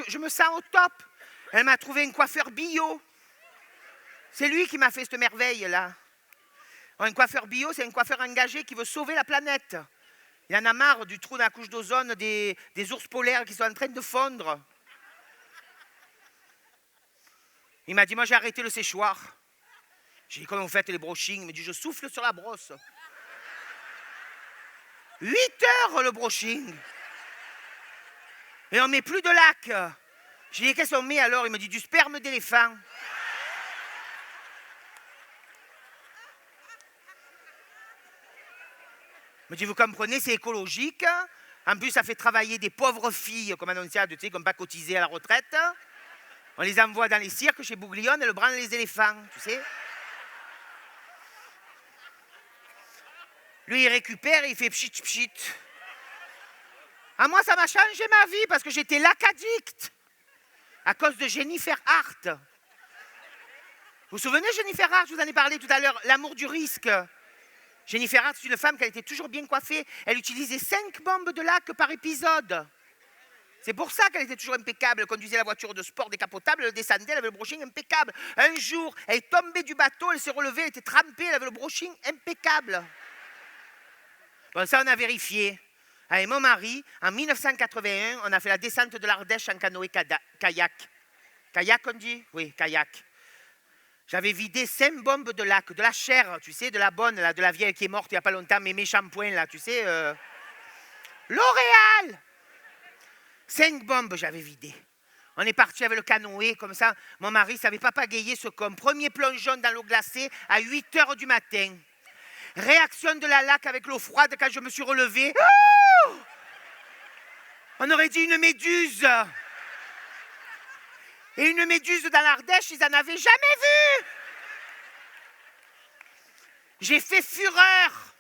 Je me sens au top. Elle m'a trouvé un coiffeur bio. C'est lui qui m'a fait cette merveille-là. Un coiffeur bio, c'est un coiffeur engagé qui veut sauver la planète. Il en a marre du trou dans la couche d'ozone des ours polaires qui sont en train de fondre. Il m'a dit, moi j'ai arrêté le séchoir. J'ai dit, comment vous faites les brushings? Il m'a dit, je souffle sur la brosse. 8 heures le brushing. Et on met plus de lac. J'ai dit, qu'est-ce qu'on met alors? Il me dit, du sperme d'éléphant. Il me dit, vous comprenez, c'est écologique. En plus, ça fait travailler des pauvres filles comme Annonciade, tu sais, qui n'ont pas cotisé à la retraite. On les envoie dans les cirques chez Bouglione, elles branlent les éléphants, tu sais. Lui, il récupère et il fait pchit pchit. Ah, moi, ça m'a changé ma vie parce que j'étais lac addict à cause de Jennifer Hart. Vous vous souvenez, Jennifer Hart, je vous en ai parlé tout à l'heure, l'amour du risque. Jennifer Hart, c'est une femme qui était toujours bien coiffée. Elle utilisait 5 bombes de lac par épisode. C'est pour ça qu'elle était toujours impeccable. Elle conduisait la voiture de sport décapotable, elle descendait, elle avait le brushing impeccable. Un jour, elle est tombée du bateau, elle s'est relevée, elle était trempée, elle avait le brushing impeccable. Bon, ça, on a vérifié. Avec mon mari, en 1981, on a fait la descente de l'Ardèche en canoë-kayak. Kayak, on dit? Oui, kayak. J'avais vidé 5 bombes de lac, de la chair, tu sais, de la bonne, là, de la vieille qui est morte il n'y a pas longtemps, Mémé Shampoing, là, tu sais. L'Oréal! 5 bombes, j'avais vidé. On est parti avec le canoë, comme ça. Mon mari ne savait pas pagayer ce con. Premier plongeon dans l'eau glacée à 8 heures du matin. Réaction de la lac avec l'eau froide quand je me suis relevée. Oh! On aurait dit une méduse. Et une méduse dans l'Ardèche, ils n'en avaient jamais vu. J'ai fait fureur.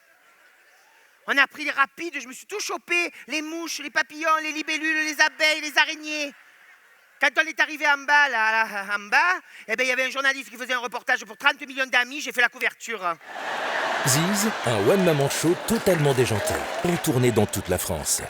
On a pris les rapides, je me suis tout chopé. Les mouches, les papillons, les libellules, les abeilles, les araignées. Quand on est arrivé en bas, là, en bas, eh ben, il y avait un journaliste qui faisait un reportage pour 30 millions d'amis. J'ai fait la couverture. Ziz, un one-man show totalement déjanté, en tournée dans toute la France.